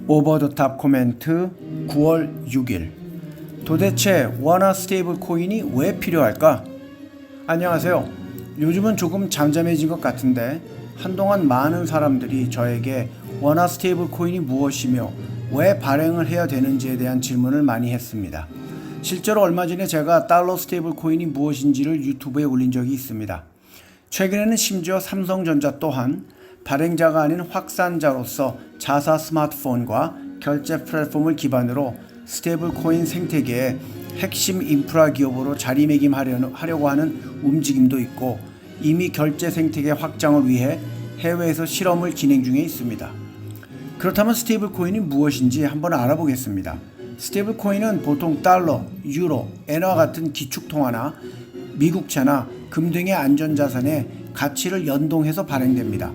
오버더탑 코멘트 9월 6일 도대체 원화 스테이블 코인이 왜 필요할까? 안녕하세요. 요즘은 조금 잠잠해진 것 같은데 한동안 많은 사람들이 저에게 원화 스테이블 코인이 무엇이며 왜 발행을 해야 되는지에 대한 질문을 많이 했습니다. 실제로 얼마 전에 제가 달러 스테이블 코인이 무엇인지를 유튜브에 올린 적이 있습니다. 최근에는 심지어 삼성전자 또한 발행자가 아닌 확산자로서 자사 스마트폰과 결제 플랫폼을 기반으로 스테이블 코인 생태계의 핵심 인프라 기업으로 자리매김하려고 하는 움직임도 있고 이미 결제 생태계 확장을 위해 해외에서 실험을 진행 중에 있습니다. 그렇다면 스테이블 코인이 무엇인지 한번 알아보겠습니다. 스테이블 코인은 보통 달러, 유로, 엔화 같은 기축통화나 미국채나 금 등의 안전자산의 가치를 연동해서 발행됩니다.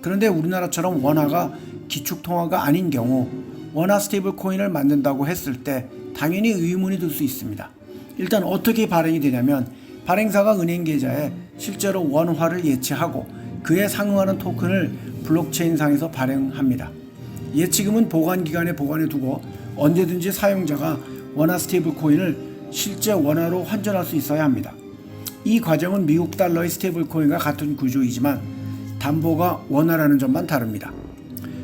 그런데 우리나라처럼 원화가 기축통화가 아닌 경우 원화 스테이블 코인을 만든다고 했을 때 당연히 의문이 들 수 있습니다. 일단 어떻게 발행이 되냐면 발행사가 은행 계좌에 실제로 원화를 예치하고 그에 상응하는 토큰을 블록체인상에서 발행합니다. 예치금은 보관기관에 보관해 두고 언제든지 사용자가 원화 스테이블 코인을 실제 원화로 환전할 수 있어야 합니다. 이 과정은 미국 달러의 스테이블 코인과 같은 구조이지만 담보가 원화라는 점만 다릅니다.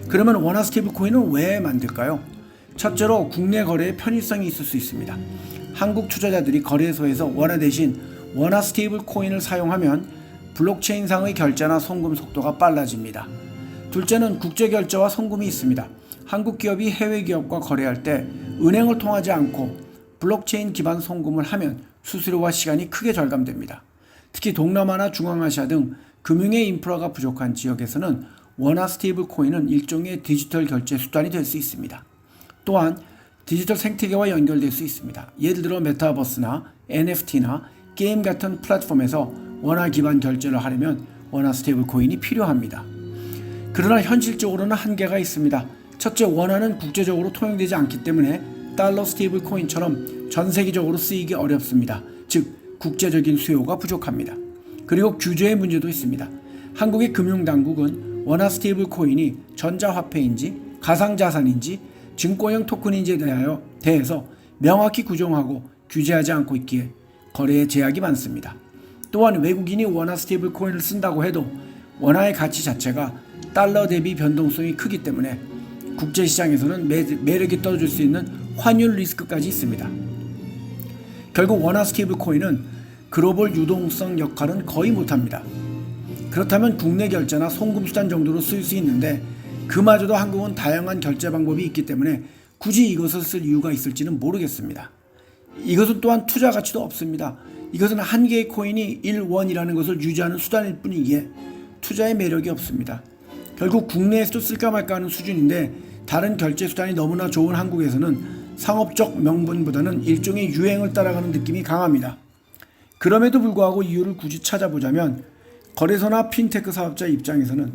그러면 원화 스테이블 코인은 왜 만들까요? 첫째로 국내 거래에 편의성이 있을 수 있습니다. 한국 투자자들이 거래소에서 원화 대신 원화 스테이블 코인을 사용하면 블록체인상의 결제나 송금 속도가 빨라집니다. 둘째는 국제 결제와 송금이 있습니다. 한국 기업이 해외 기업과 거래할 때 은행을 통하지 않고 블록체인 기반 송금을 하면 수수료와 시간이 크게 절감됩니다. 특히 동남아나 중앙아시아 등 금융의 인프라가 부족한 지역에서는 원화 스테이블 코인은 일종의 디지털 결제 수단이 될 수 있습니다. 또한 디지털 생태계와 연결될 수 있습니다. 예를 들어 메타버스나 NFT나 게임 같은 플랫폼에서 원화 기반 결제를 하려면 원화 스테이블 코인이 필요합니다. 그러나 현실적으로는 한계가 있습니다. 첫째, 원화는 국제적으로 통용되지 않기 때문에 달러 스테이블 코인처럼 전 세계적으로 쓰이기 어렵습니다. 즉 국제적인 수요가 부족합니다. 그리고 규제의 문제도 있습니다. 한국의 금융당국은 원화 스테이블 코인이 전자화폐인지 가상자산인지 증권형 토큰인지에 대해서 명확히 구정하고 규제하지 않고 있기에 거래에 제약이 많습니다. 또한 외국인이 원화 스테이블 코인을 쓴다고 해도 원화의 가치 자체가 달러 대비 변동성이 크기 때문에 국제시장에서는 매력이 떨어질 수 있는 환율 리스크까지 있습니다. 결국 원화 스테이블 코인은 글로벌 유동성 역할은 거의 못합니다. 그렇다면 국내 결제나 송금 수단 정도로 쓰일 수 있는데 그마저도 한국은 다양한 결제 방법이 있기 때문에 굳이 이것을 쓸 이유가 있을지는 모르겠습니다. 이것은 또한 투자 가치도 없습니다. 이것은 한 개의 코인이 1원이라는 것을 유지하는 수단일 뿐이기에 투자의 매력이 없습니다. 결국 국내에서도 쓸까 말까 하는 수준인데 다른 결제 수단이 너무나 좋은 한국에서는 상업적 명분보다는 일종의 유행을 따라가는 느낌이 강합니다. 그럼에도 불구하고 이유를 굳이 찾아보자면 거래소나 핀테크 사업자 입장에서는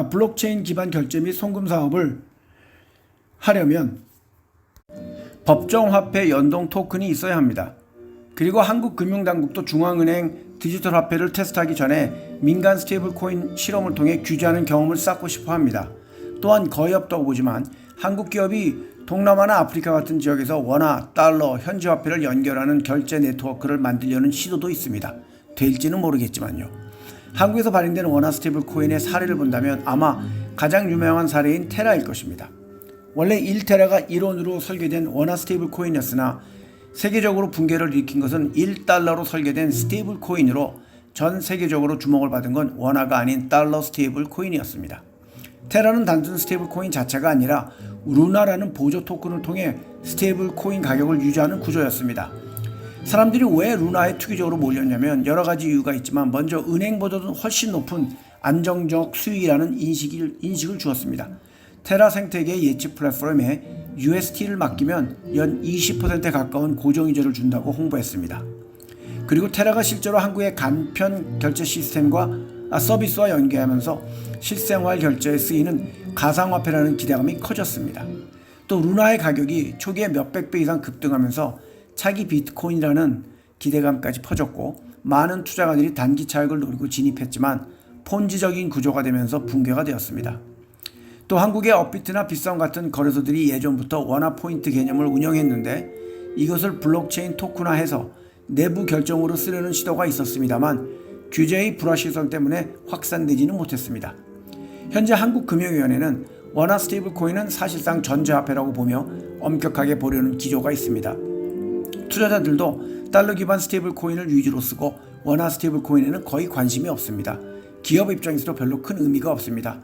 블록체인 기반 결제 및 송금 사업을 하려면 법정화폐 연동 토큰이 있어야 합니다. 그리고 한국금융당국도 중앙은행 디지털 화폐를 테스트하기 전에 민간 스테이블 코인 실험을 통해 규제하는 경험을 쌓고 싶어 합니다. 또한 거의 없다고 보지만 한국 기업이 동남아나 아프리카 같은 지역에서 원화, 달러, 현지화폐를 연결하는 결제 네트워크를 만들려는 시도도 있습니다. 될지는 모르겠지만요. 한국에서 발행되는 원화 스테이블 코인의 사례를 본다면 아마 가장 유명한 사례인 테라일 것입니다. 원래 1테라가 1원으로 설계된 원화 스테이블 코인이었으나 세계적으로 붕괴를 일으킨 것은 1달러로 설계된 스테이블 코인으로 전 세계적으로 주목을 받은 건 원화가 아닌 달러 스테이블 코인이었습니다. 테라는 단순 스테이블 코인 자체가 아니라 루나라는 보조 토큰을 통해 스테이블 코인 가격을 유지하는 구조였습니다. 사람들이 왜 루나에 투기적으로 몰렸냐면 여러 가지 이유가 있지만 먼저 은행보다도 훨씬 높은 안정적 수익이라는 인식을 주었습니다. 테라 생태계 예치 플랫폼에 UST를 맡기면 연 20%에 가까운 고정이자를 준다고 홍보했습니다. 그리고 테라가 실제로 한국의 간편 결제 시스템과 서비스와 연계하면서 실생활 결제에 쓰이는 가상화폐라는 기대감이 커졌습니다. 또 루나의 가격이 초기에 몇백 배 이상 급등하면서 차기 비트코인이라는 기대감까지 퍼졌고 많은 투자가들이 단기 차익을 노리고 진입했지만 폰지적인 구조가 되면서 붕괴가 되었습니다. 또 한국의 업비트나 빗썸 같은 거래소들이 예전부터 원화 포인트 개념을 운영했는데 이것을 블록체인 토큰화해서 내부 결정으로 쓰려는 시도가 있었습니다만 규제의 불확실성 때문에 확산되지는 못했습니다. 현재 한국금융위원회는 원화 스테이블 코인은 사실상 전자화폐라고 보며 엄격하게 보려는 기조가 있습니다. 투자자들도 달러 기반 스테이블 코인을 위주로 쓰고 원화 스테이블 코인에는 거의 관심이 없습니다. 기업 입장에서도 별로 큰 의미가 없습니다.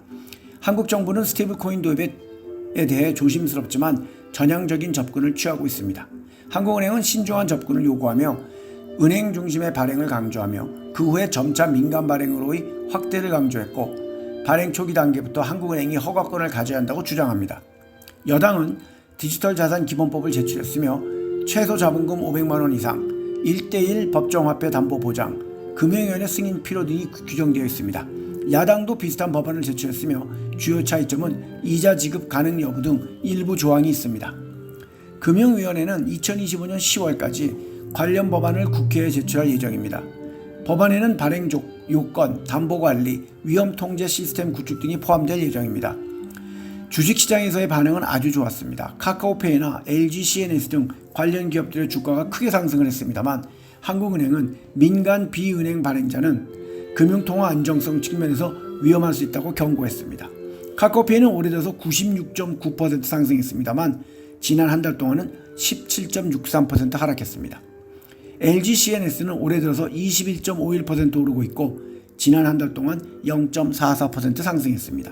한국 정부는 스테이블 코인 도입에 대해 조심스럽지만 전향적인 접근을 취하고 있습니다. 한국은행은 신중한 접근을 요구하며 은행 중심의 발행을 강조하며 그 후에 점차 민간 발행으로의 확대를 강조했고 발행 초기 단계부터 한국은행이 허가권을 가져야 한다고 주장합니다. 여당은 디지털 자산 기본법을 제출했으며 최소 자본금 500만 원 이상, 1:1 법정화폐 담보 보장, 금융위원회 승인 필요 등이 규정되어 있습니다. 야당도 비슷한 법안을 제출했으며 주요 차이점은 이자 지급 가능 여부 등 일부 조항이 있습니다. 금융위원회는 2025년 10월까지 관련 법안을 국회에 제출할 예정입니다. 법안에는 발행 요건, 담보관리, 위험통제 시스템 구축 등이 포함될 예정입니다. 주식시장에서의 반응은 아주 좋았습니다. 카카오페이나 LG CNS 등 관련 기업들의 주가가 크게 상승을 했습니다만 한국은행은 민간 비은행 발행자는 금융통화 안정성 측면에서 위험할 수 있다고 경고했습니다. 카카오페이는 올해 들어서 96.9% 상승했습니다만 지난 한 달 동안은 17.63% 하락했습니다. LG CNS는 올해 들어서 21.51% 오르고 있고 지난 한 달 동안 0.44% 상승했습니다.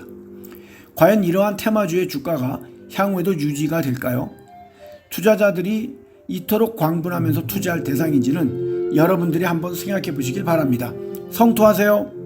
과연 이러한 테마주의 주가가 향후에도 유지가 될까요? 투자자들이 이토록 광분하면서 투자할 대상인지는 여러분들이 한번 생각해 보시길 바랍니다. 성투하세요.